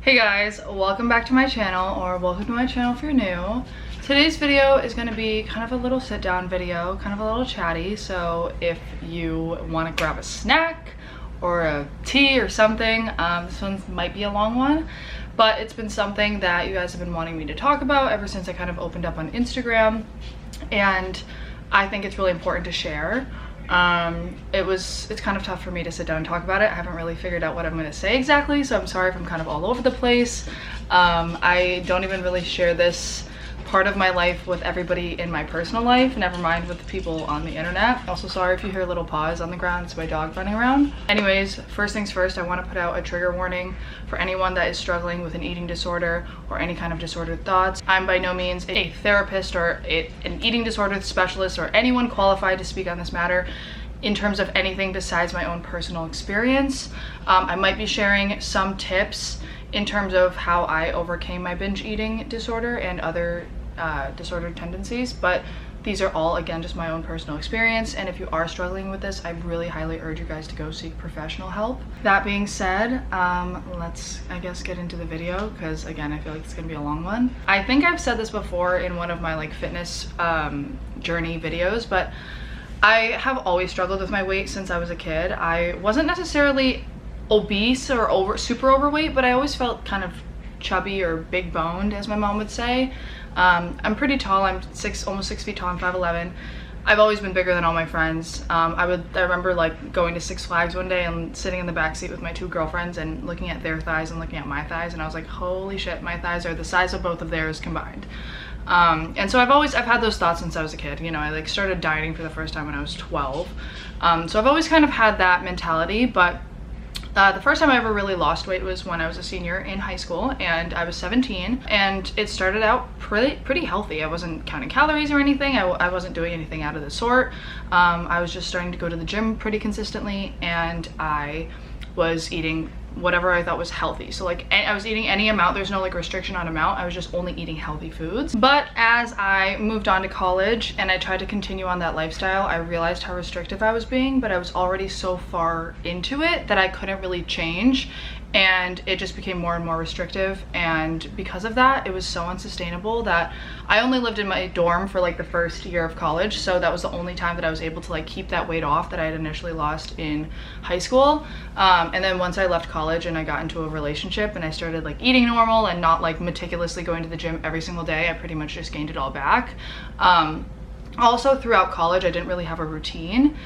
Hey guys, welcome back to my channel, or welcome to my channel if you're new. Today's video is going to be kind of a little sit down video, kind of a little chatty, so if you want to grab a snack or a tea or something, this one might be a long one, but it's been something that you guys have been wanting me to talk about ever since I kind of opened up on Instagram, and I think it's really important to share. It's kind of tough for me to sit down and talk about it. I haven't really figured out what I'm going to say exactly, so I'm sorry if I'm kind of all over the place. I don't even really share this part of my life with everybody in my personal life, never mind with the people on the internet. Also sorry if you hear little paws on the ground, it's my dog running around. Anyways, first things first, I want to put out a trigger warning for anyone that is struggling with an eating disorder or any kind of disordered thoughts. I'm by no means a therapist or an eating disorder specialist or anyone qualified to speak on this matter in terms of anything besides my own personal experience. I might be sharing some tips in terms of how I overcame my binge eating disorder and other disordered tendencies, but these are all, again, just my own personal experience, and if you are struggling with this, I really highly urge you guys to go seek professional help. That being said, let's, I guess, get into the video, because again, I feel like it's gonna be a long one. I think I've said this before in one of my like fitness journey videos, but I have always struggled with my weight since I was a kid. I wasn't necessarily obese or super overweight, but I always felt kind of chubby or big boned, as my mom would say. I'm pretty tall. I'm almost 6 feet tall. I'm 5'11". I've always been bigger than all my friends. I remember like going to Six Flags one day and sitting in the back seat with my two girlfriends and looking at their thighs and looking at my thighs, and I was like, holy shit, my thighs are the size of both of theirs combined. And so I've had those thoughts since I was a kid. You know, I like started dieting for the first time when I was 12. So I've always kind of had that mentality, but the first time I ever really lost weight was when I was a senior in high school, and I was 17, and it started out pretty healthy. I wasn't counting calories or anything. I wasn't doing anything out of the sort. I was just starting to go to the gym pretty consistently, and I was eating whatever I thought was healthy. So like I was eating any amount. There's no like restriction on amount. I was just only eating healthy foods. But as I moved on to college and I tried to continue on that lifestyle, I realized how restrictive I was being, but I was already so far into it that I couldn't really change, and it just became more and more restrictive, and because of that, it was so unsustainable that I only lived in my dorm for like the first year of college, so that was the only time that I was able to like keep that weight off that I had initially lost in high school. And then once I left college and I got into a relationship and I started like eating normal and not like meticulously going to the gym every single day, I pretty much just gained it all back. Also throughout college, I didn't really have a routine.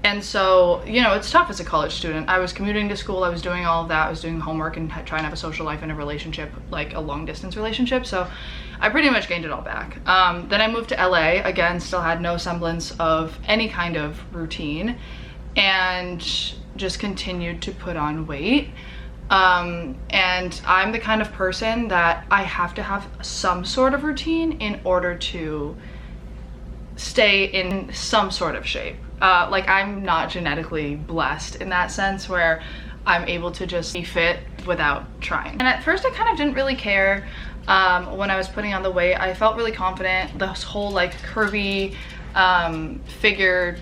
And so, you know, it's tough as a college student. I was commuting to school, I was doing all of that, I was doing homework and trying to have a social life and a relationship, like a long distance relationship. So I pretty much gained it all back. Then I moved to LA, again, still had no semblance of any kind of routine, and just continued to put on weight. And I'm the kind of person that I have to have some sort of routine in order to stay in some sort of shape. Like I'm not genetically blessed in that sense where I'm able to just be fit without trying. And at first I kind of didn't really care when I was putting on the weight. I felt really confident. This whole like curvy figure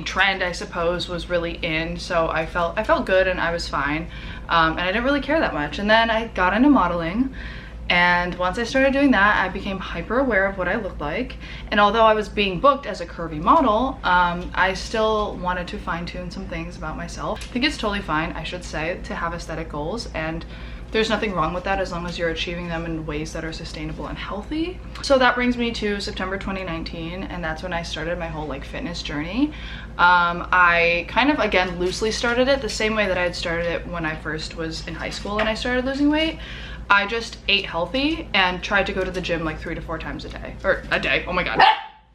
trend, I suppose, was really in, so I felt good and I was fine, and I didn't really care that much. And then I got into modeling, and once I started doing that, I became hyper aware of what I looked like. And although I was being booked as a curvy model, I still wanted to fine-tune some things about myself. I think it's totally fine, I should say, to have aesthetic goals, and there's nothing wrong with that as long as you're achieving them in ways that are sustainable and healthy. So that brings me to September 2019, and that's when I started my whole like fitness journey. I kind of, again, loosely started it the same way that I had started it when I first was in high school and I started losing weight. I just ate healthy and tried to go to the gym like 3 to 4 times a day. Or a day, oh my god.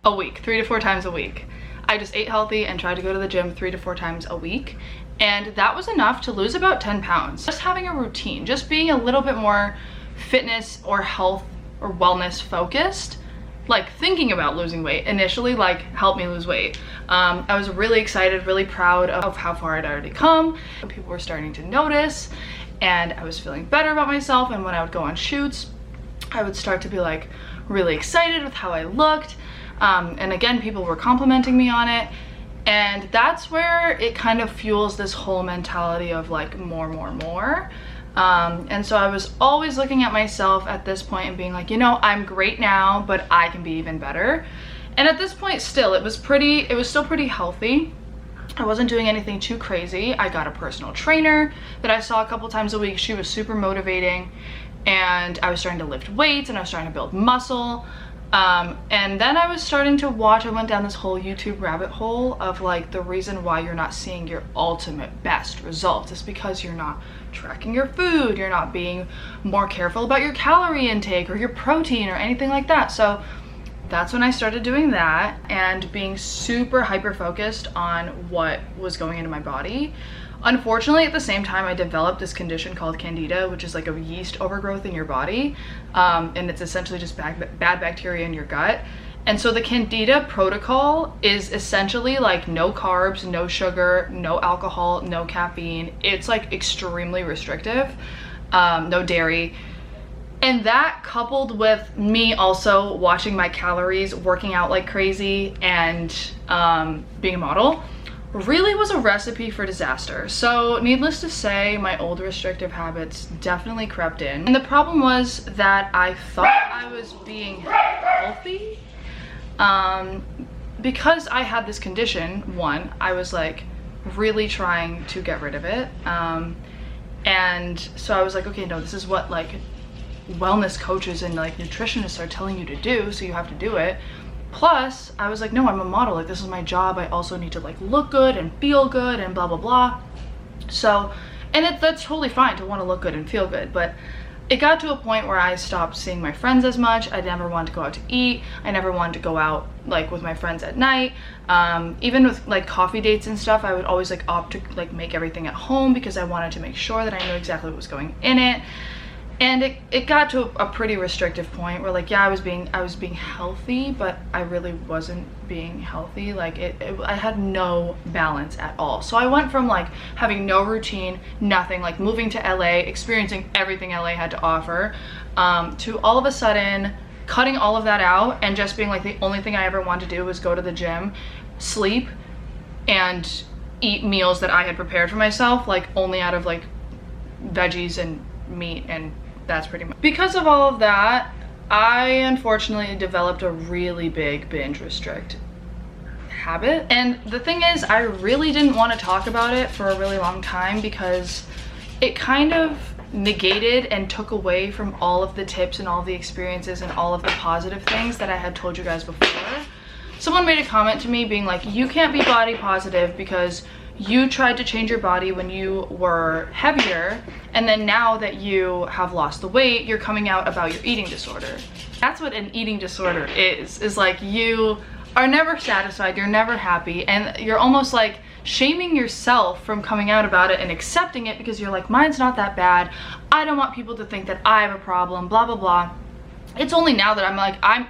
A week, 3 to 4 times a week. I just ate healthy and tried to go to the gym 3 to 4 times a week. And that was enough to lose about 10 pounds. Just having a routine, just being a little bit more fitness or health or wellness focused, like thinking about losing weight initially, like helped me lose weight. I was really excited, really proud of how far I'd already come. People were starting to notice, and I was feeling better about myself. And when I would go on shoots, I would start to be like really excited with how I looked. And again, people were complimenting me on it. And that's where it kind of fuels this whole mentality of like more. And so I was always looking at myself at this point and being like, you know, I'm great now, but I can be even better. And at this point still, it was still pretty healthy. I wasn't doing anything too crazy. I got a personal trainer that I saw a couple times a week. She was super motivating, and I was starting to lift weights and I was starting to build muscle. And then I was starting to watch, I went down this whole YouTube rabbit hole of like the reason why you're not seeing your ultimate best results is because you're not tracking your food, you're not being more careful about your calorie intake or your protein or anything like that. So that's when I started doing that and being super hyper focused on what was going into my body. Unfortunately, at the same time, I developed this condition called candida, which is like a yeast overgrowth in your body. And it's essentially just bad bacteria in your gut. And so the candida protocol is essentially like no carbs, no sugar, no alcohol, no caffeine. It's like extremely restrictive, no dairy. And that, coupled with me also watching my calories, working out like crazy, and being a model, really was a recipe for disaster. So needless to say, my old restrictive habits definitely crept in. And the problem was that I thought I was being healthy. Because I had this condition, one, I was like really trying to get rid of it. And so I was like, okay, no, this is what like wellness coaches and like nutritionists are telling you to do, so you have to do it. Plus I was like, no, I'm a model, like this is my job, I also need to like look good and feel good and blah blah blah. So, and that's totally fine to want to look good and feel good, but it got to a point where I stopped seeing my friends as much. I never wanted to go out to eat. I never wanted to go out like with my friends at night. Even with like coffee dates and stuff, I would always like opt to like make everything at home because I wanted to make sure that I knew exactly what was going in it. And it got to a pretty restrictive point where like, yeah, I was being healthy, but I really wasn't being healthy. Like I had no balance at all. So I went from like having no routine, nothing, like moving to LA, experiencing everything LA had to offer, to all of a sudden cutting all of that out and just being like the only thing I ever wanted to do was go to the gym, sleep, and eat meals that I had prepared for myself, like only out of like veggies and meat, and that's pretty much. Because of all of that, I unfortunately developed a really big binge restrict habit. And the thing is, I really didn't want to talk about it for a really long time because it kind of negated and took away from all of the tips and all the experiences and all of the positive things that I had told you guys before. Someone made a comment to me being like, you can't be body positive because you tried to change your body when you were heavier, and then now that you have lost the weight, you're coming out about your eating disorder. That's what an eating disorder is like you are never satisfied, you're never happy, and you're almost like shaming yourself from coming out about it and accepting it because you're like, mine's not that bad, I don't want people to think that I have a problem, blah blah blah. It's only now that I'm like, I'm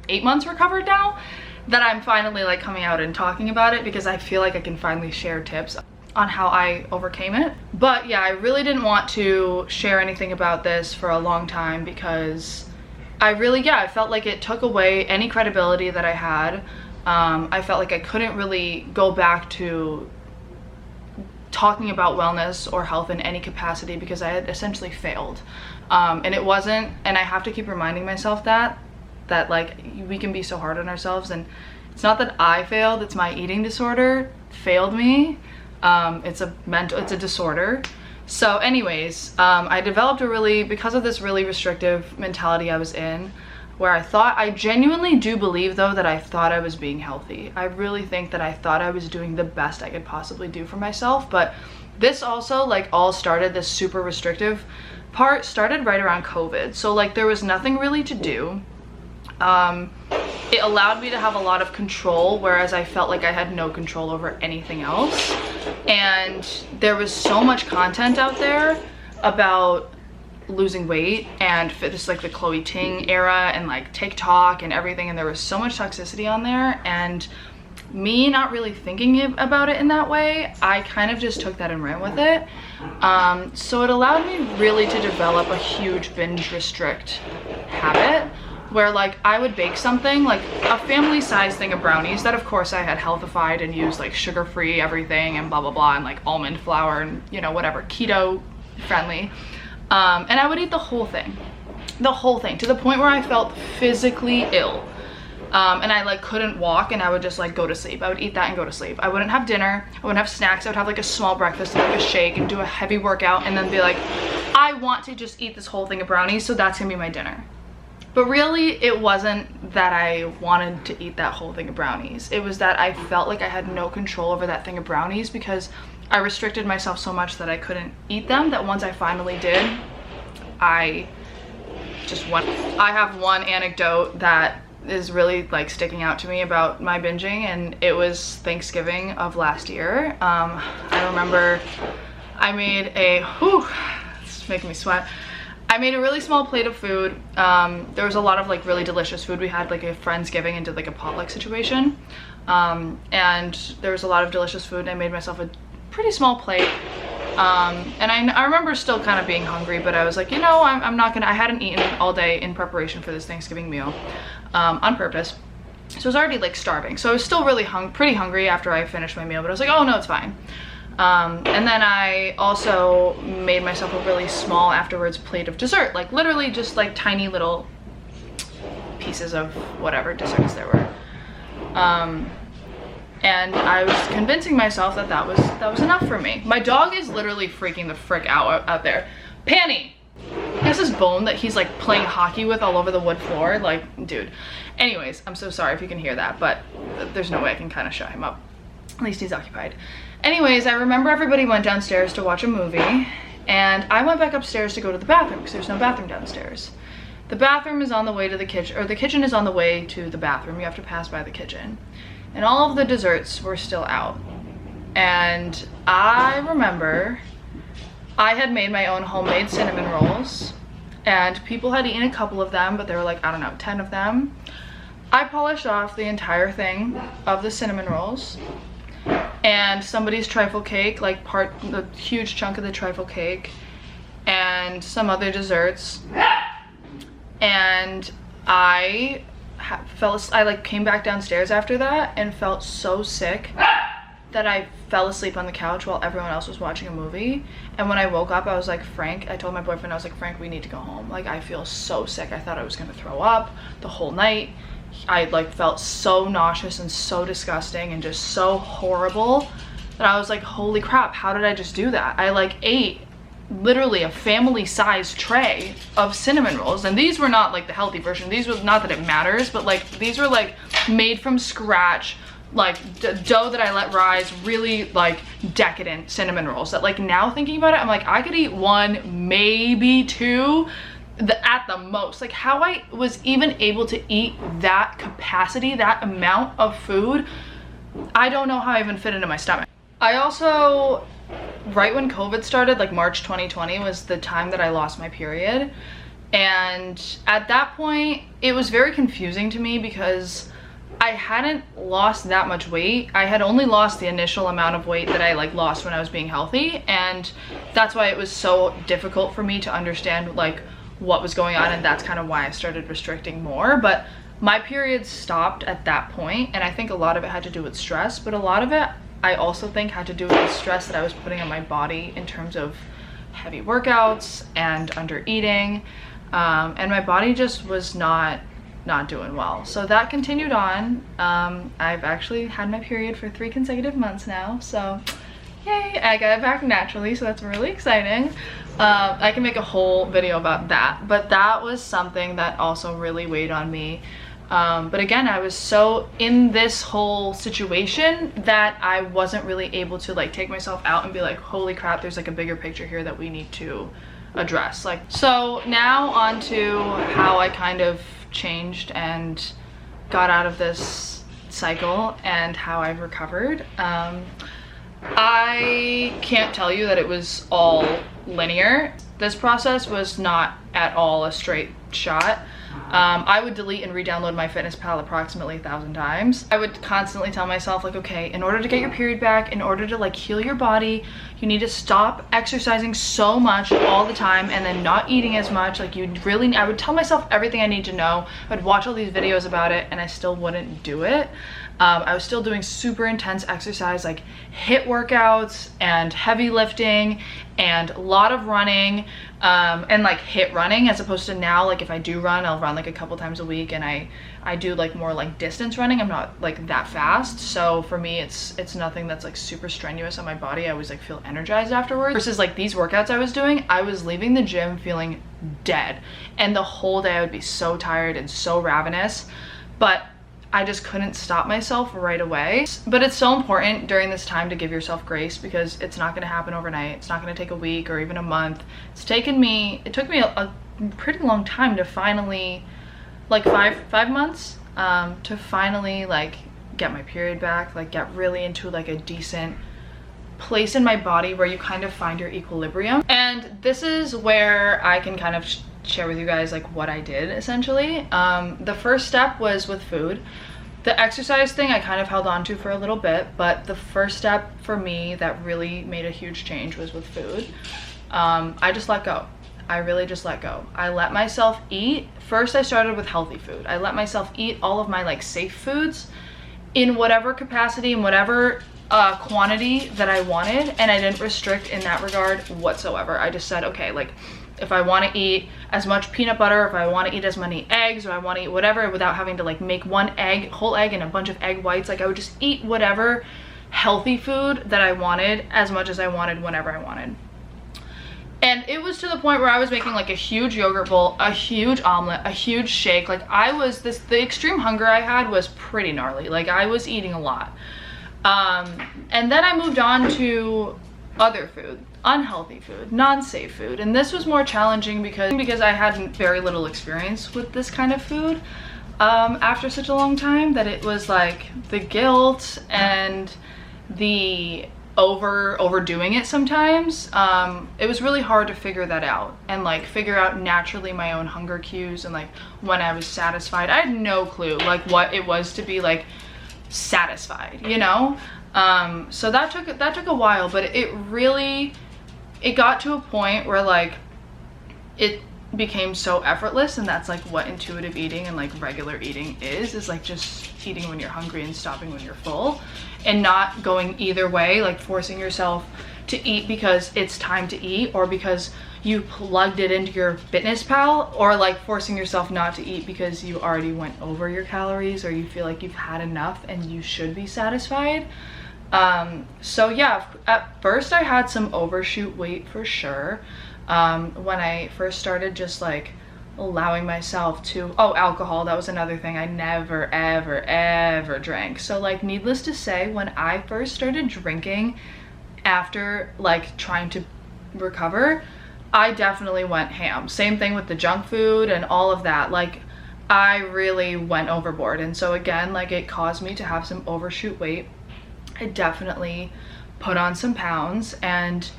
8 months recovered now, that I'm finally like coming out and talking about it because I feel like I can finally share tips on how I overcame it. But yeah, I really didn't want to share anything about this for a long time because I felt like it took away any credibility that I had. I felt like I couldn't really go back to talking about wellness or health in any capacity because I had essentially failed. And it wasn't, and I have to keep reminding myself that like we can be so hard on ourselves, and it's not that I failed, it's my eating disorder failed me. It's a disorder. So anyways, I developed because of this really restrictive mentality I was in, where I genuinely do believe though that I thought I was being healthy. I really think that I thought I was doing the best I could possibly do for myself. But this also like all started, this super restrictive part started right around COVID. So like there was nothing really to do. It allowed me to have a lot of control, whereas I felt like I had no control over anything else. And there was so much content out there about losing weight and fitness, like the Chloe Ting era and like TikTok and everything, and there was so much toxicity on there, and me not really thinking about it in that way, I kind of just took that and ran with it. So it allowed me really to develop a huge binge restrict habit, where like I would bake something, like a family size thing of brownies that of course I had healthified and used like sugar-free everything and blah blah blah and like almond flour and, you know, whatever, keto friendly. And I would eat the whole thing to the point where I felt physically ill. And I like couldn't walk, and I would just like go to sleep. I would eat that and go to sleep. I wouldn't have dinner, I wouldn't have snacks. I would have like a small breakfast and like a shake and do a heavy workout and then be like, I want to just eat this whole thing of brownies, so that's gonna be my dinner. But really, it wasn't that I wanted to eat that whole thing of brownies. It was that I felt like I had no control over that thing of brownies because I restricted myself so much that I couldn't eat them, that once I finally did, I just went. I have one anecdote that is really like sticking out to me about my binging, and it was Thanksgiving of last year. I remember I made a, it's making me sweat. I made a really small plate of food. There was a lot of like really delicious food. We had like a Friendsgiving and did like a potluck situation. And there was a lot of delicious food, and I made myself a pretty small plate. And I remember still kind of being hungry, but I was like, you know, I'm not gonna, I hadn't eaten all day in preparation for this Thanksgiving meal on purpose. So I was already like starving. So I was still really pretty hungry after I finished my meal, but I was like, oh no, it's fine. And then I also made myself a really small afterwards plate of dessert, like literally just like tiny little pieces of whatever desserts there were. And I was convincing myself that that was enough for me. My dog is literally freaking the frick out there. Panny! He has this bone that he's like playing hockey with all over the wood floor. Like, dude. Anyways, I'm so sorry if you can hear that, but there's no way I can kind of shut him up. At least he's occupied. Anyways, I remember everybody went downstairs to watch a movie, and I went back upstairs to go to the bathroom because there's no bathroom downstairs. The bathroom is on the way to the kitchen, or the kitchen is on the way to the bathroom. You have to pass by the kitchen. And all of the desserts were still out. And I remember I had made my own homemade cinnamon rolls, and people had eaten a couple of them, but there were like, I don't know, 10 of them. I polished off the entire thing of the cinnamon rolls and somebody's trifle cake, like the huge chunk of the trifle cake, and some other desserts. And I like came back downstairs after that and felt so sick that I fell asleep on the couch while everyone else was watching a movie. And when I woke up, I was like, Frank, I told my boyfriend, I was like, Frank, we need to go home. Like, I feel so sick. I thought I was gonna throw up the whole night. I like felt so nauseous and so disgusting and just so horrible that I was like, holy crap, how did I just do that? I like ate literally a family-sized tray of cinnamon rolls, and these were not like the healthy version. These was not that it matters, but like these were like made from scratch, like dough that I let rise, really like decadent cinnamon rolls that like now thinking about it, I'm like, I could eat one, maybe two at the most. Like how I was even able to eat that capacity, that amount of food, I don't know how I even fit into my stomach. I also, right when COVID started, like March 2020 was the time that I lost my period. And at that point, it was very confusing to me because I hadn't lost that much weight. I had only lost the initial amount of weight that I like lost when I was being healthy. And that's why it was so difficult for me to understand like what was going on. And that's kind of why I started restricting more. But my period stopped at that point, and I think a lot of it had to do with stress, but a lot of it I also think had to do with the stress that I was putting on my body in terms of heavy workouts and under eating, and my body just was not doing well. So that continued on. I've actually had my period for 3 consecutive months now, so yay, I got it back naturally, so that's really exciting. I can make a whole video about that, but that was something that also really weighed on me. But again, I was so in this whole situation that I wasn't really able to like take myself out and be like, holy crap, there's like a bigger picture here that we need to address. Like, so now on to how I kind of changed and got out of this cycle and how I've recovered. I can't tell you that it was all linear. This process was not at all a straight shot. I would delete and re-download my MyFitnessPal approximately 1,000 times. I would constantly tell myself like, okay, in order to get your period back, in order to like heal your body, you need to stop exercising so much all the time and then not eating as much. Like I would tell myself everything I need to know. I'd watch all these videos about it and I still wouldn't do it. I was still doing super intense exercise, like HIIT workouts and heavy lifting and a lot of running, and like HIIT running, as opposed to now, like if I do run, I'll run like a couple times a week, and I do like more like distance running. I'm not like that fast, so for me it's nothing that's like super strenuous on my body. I always like feel energized afterwards, versus like these workouts I was doing, I was leaving the gym feeling dead, and the whole day I would be so tired and so ravenous, but I just couldn't stop myself right away. But it's so important during this time to give yourself grace, because it's not going to happen overnight. It's not going to take a week or even a month. It took me a pretty long time to finally, like five months, to finally like get my period back, like get really into like a decent place in my body where you kind of find your equilibrium. And this is where I can kind of share with you guys like what I did essentially. The first step was with food. The exercise thing I kind of held on to for a little bit, but the first step for me that really made a huge change was with food. I just let go. I really just let go. I let myself eat. First I started with healthy food. I let myself eat all of my like safe foods in whatever capacity and whatever quantity that I wanted, and I didn't restrict in that regard whatsoever. I just said, okay, like if I want to eat as much peanut butter, if I want to eat as many eggs, or I want to eat whatever, without having to like make one egg, whole egg and a bunch of egg whites, like I would just eat whatever healthy food that I wanted, as much as I wanted, whenever I wanted. And it was to the point where I was making like a huge yogurt bowl, a huge omelet, a huge shake. Like the extreme hunger I had was pretty gnarly. Like I was eating a lot. And then I moved on to other food, unhealthy food, non-safe food. And this was more challenging because I had very little experience with this kind of food after such a long time, that it was like the guilt and the overdoing it sometimes. It was really hard to figure that out and like figure out naturally my own hunger cues and like when I was satisfied. I had no clue like what it was to be like satisfied, you know? So that took a while, but it got to a point where like it became so effortless, and that's like what intuitive eating and like regular eating is like just eating when you're hungry and stopping when you're full, and not going either way, like forcing yourself to eat because it's time to eat, or because you plugged it into your MyFitnessPal, or like forcing yourself not to eat because you already went over your calories, or you feel like you've had enough and you should be satisfied. So yeah, at first I had some overshoot weight for sure. When I first started just like allowing myself to, alcohol, that was another thing I never ever drank. So like needless to say, when I first started drinking after like trying to recover, I definitely went ham. Same thing with the junk food and all of that. Like I really went overboard, and so again, like it caused me to have some overshoot weight. I definitely put on some pounds, and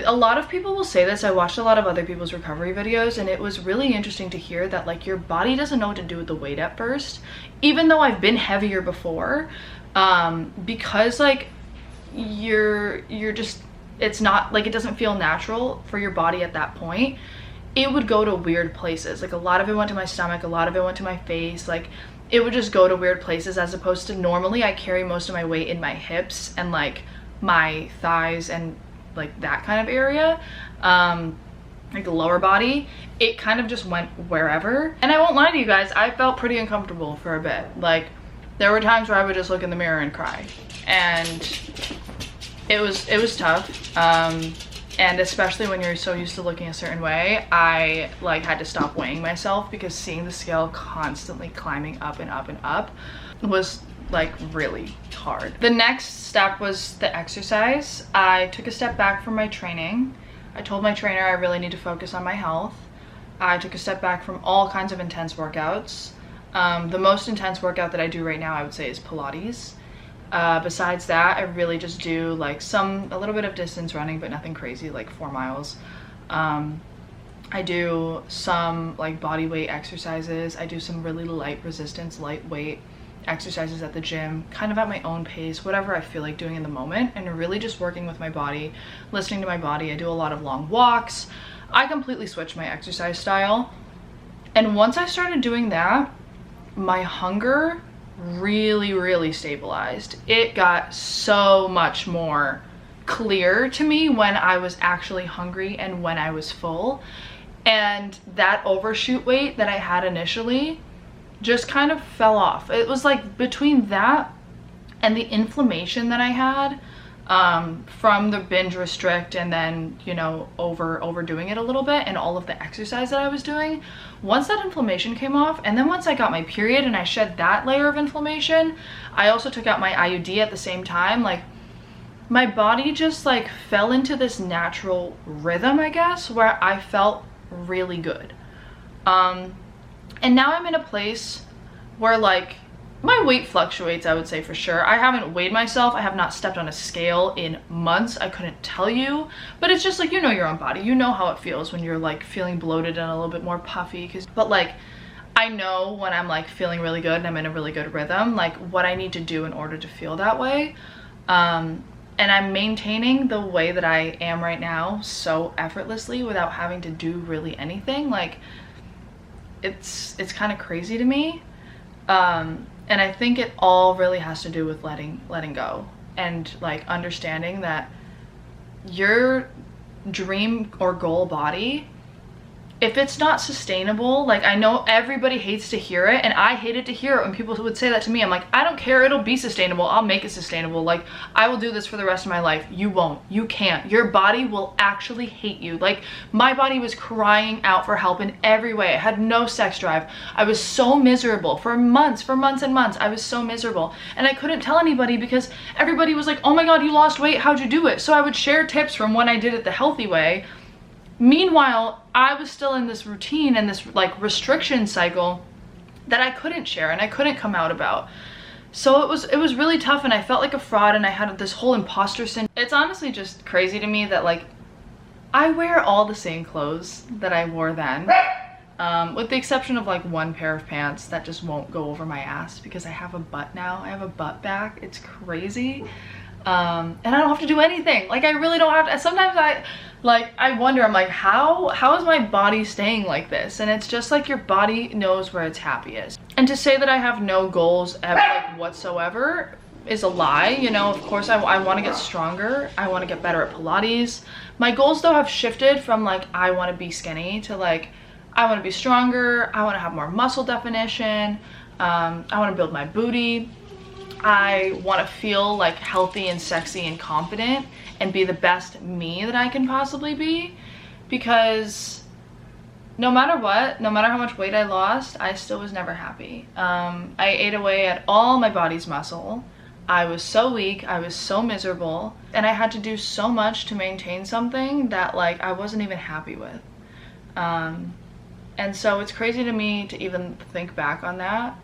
a lot of people will say this. I watched a lot of other people's recovery videos, and it was really interesting to hear that like your body doesn't know what to do with the weight at first, even though I've been heavier before, because like you're just, it's not like, it doesn't feel natural for your body at that point. It would go to weird places. Like a lot of it went to my stomach, a lot of it went to my face. Like it would just go to weird places, as opposed to normally I carry most of my weight in my hips and like my thighs and like that kind of area, like the lower body. It kind of just went wherever. And I won't lie to you guys, I felt pretty uncomfortable for a bit. Like there were times where I would just look in the mirror and cry, and it was tough. And especially when you're so used to looking a certain way, I like had to stop weighing myself, because seeing the scale constantly climbing up and up and up was like really hard. The next step was the exercise. I took a step back from my training. I told my trainer I really need to focus on my health. I took a step back from all kinds of intense workouts. The most intense workout that I do right now, I would say, is Pilates. Besides that, I really just do like a little bit of distance running, but nothing crazy, like 4 miles. I do some like body weight exercises. I do some really light resistance, lightweight exercises at the gym, kind of at my own pace, whatever I feel like doing in the moment, and really just working with my body, listening to my body. I do a lot of long walks. I completely switched my exercise style. And once I started doing that, my hunger really stabilized. It got so much more clear to me when I was actually hungry and when I was full. And that overshoot weight that I had initially just kind of fell off. It was like between that and the inflammation that I had from the binge restrict, and then, you know, overdoing it a little bit, and all of the exercise that I was doing, once that inflammation came off, and then once I got my period and I shed that layer of inflammation, I also took out my IUD at the same time. Like, my body just like fell into this natural rhythm, I guess, where I felt really good. And now I'm in a place where like my weight fluctuates, I would say, for sure. I haven't weighed myself. I have not stepped on a scale in months. I couldn't tell you, but it's just like, you know your own body. You know how it feels when you're like feeling bloated and a little bit more puffy. But like, I know when I'm like feeling really good and I'm in a really good rhythm, like what I need to do in order to feel that way. And I'm maintaining the way that I am right now so effortlessly without having to do really anything. Like, it's kind of crazy to me. And I think it all really has to do with letting go, and like understanding that your dream or goal body, if it's not sustainable, like, I know everybody hates to hear it, and I hated to hear it when people would say that to me. I'm like, I don't care, it'll be sustainable. I'll make it sustainable. Like, I will do this for the rest of my life. You won't. You can't. Your body will actually hate you. Like, my body was crying out for help in every way. I had no sex drive. I was so miserable for months and months. I was so miserable, and I couldn't tell anybody because everybody was like, oh my God, you lost weight. How'd you do it? So I would share tips from when I did it the healthy way. Meanwhile, I was still in this routine and this like restriction cycle that I couldn't share and I couldn't come out about. So it was really tough, and I felt like a fraud, and I had this whole imposter syndrome. It's honestly just crazy to me that like I wear all the same clothes that I wore then, with the exception of like one pair of pants that just won't go over my ass because I have a butt now. I have a butt back. It's crazy. And I don't have to do anything. Like, I really don't have to. Sometimes I wonder, I'm like, how is my body staying like this? And it's just like your body knows where its happiest. And to say that I have no goals ever, like, whatsoever is a lie. You know, of course I want to get stronger. I want to get better at Pilates. My goals though have shifted from like, I want to be skinny to like, I want to be stronger. I want to have more muscle definition. I want to build my booty. I want to feel like healthy and sexy and confident and be the best me that I can possibly be, because no matter what, no matter how much weight I lost, I still was never happy. I ate away at all my body's muscle. I was so weak, I was so miserable, and I had to do so much to maintain something that like I wasn't even happy with. And so it's crazy to me to even think back on that.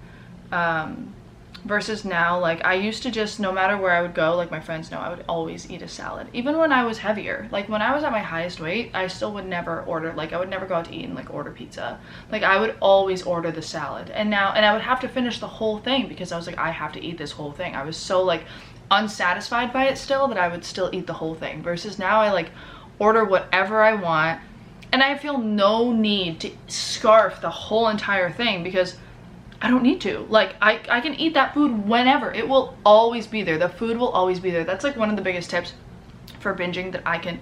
Versus now, like, I used to just, no matter where I would go, like, my friends know I would always eat a salad. Even when I was heavier, like when I was at my highest weight, I still would never order, like, I would never go out to eat and like order pizza. Like, I would always order the salad. And I would have to finish the whole thing because I was like, I have to eat this whole thing. I was so like unsatisfied by it still that I would still eat the whole thing. Versus now I like order whatever I want, and I feel no need to scarf the whole entire thing because I don't need to. Like, I can eat that food whenever. It will always be there. The food will always be there. That's like one of the biggest tips for binging that I can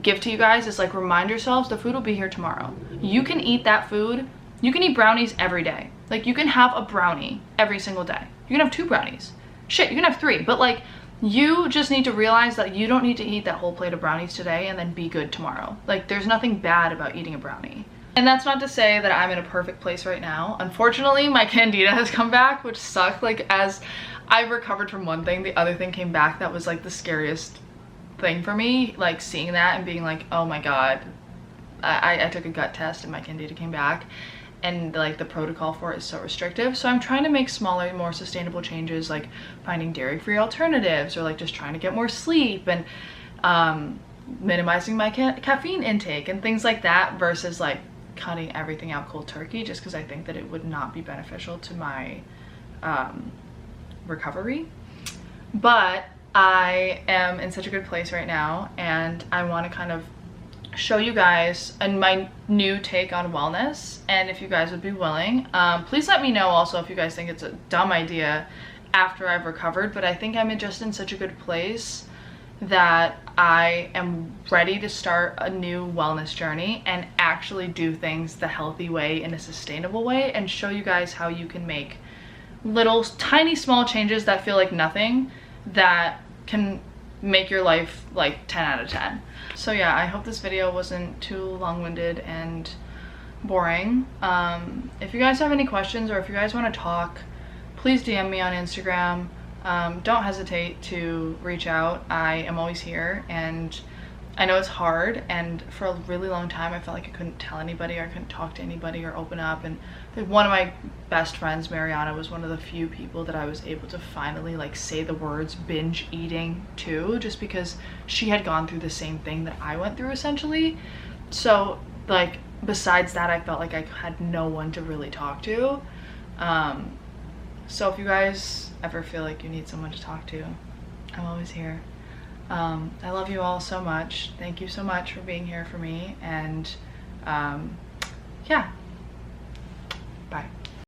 give to you guys, is like, remind yourselves the food will be here tomorrow. You can eat that food. You can eat brownies every day. Like, you can have a brownie every single day. You can have 2 brownies. Shit, you can have 3. But like, you just need to realize that you don't need to eat that whole plate of brownies today and then be good tomorrow. Like, there's nothing bad about eating a brownie. And that's not to say that I'm in a perfect place right now. Unfortunately, my candida has come back, which sucked. Like, as I recovered from one thing, the other thing came back. That was like the scariest thing for me, like seeing that and being like, oh my God. I took a gut test and my candida came back, and like the protocol for it is so restrictive. So I'm trying to make smaller, more sustainable changes, like finding dairy-free alternatives, or like just trying to get more sleep. And minimizing my caffeine intake and things like that, versus like cutting everything out cold turkey, just because I think that it would not be beneficial to my recovery. But I am in such a good place right now, and I want to kind of show you guys and my new take on wellness, and if you guys would be willing, please let me know also if you guys think it's a dumb idea after I've recovered. But I think I'm just in such a good place that I am ready to start a new wellness journey and actually do things the healthy way, in a sustainable way, and show you guys how you can make little tiny small changes that feel like nothing, that can make your life like 10 out of 10. So yeah, I hope this video wasn't too long-winded and boring. If you guys have any questions, or if you guys want to talk, please DM me on Instagram. Don't hesitate to reach out. I am always here, and I know it's hard, and for a really long time I felt like I couldn't tell anybody, or I couldn't talk to anybody or open up. And one of my best friends, Mariana, was one of the few people that I was able to finally like say the words binge eating to, just because she had gone through the same thing that I went through essentially. So like besides that, I felt like I had no one to really talk to. So if you guys ever feel like you need someone to talk to, I'm always here. I love you all so much. Thank you so much for being here for me, and yeah, bye.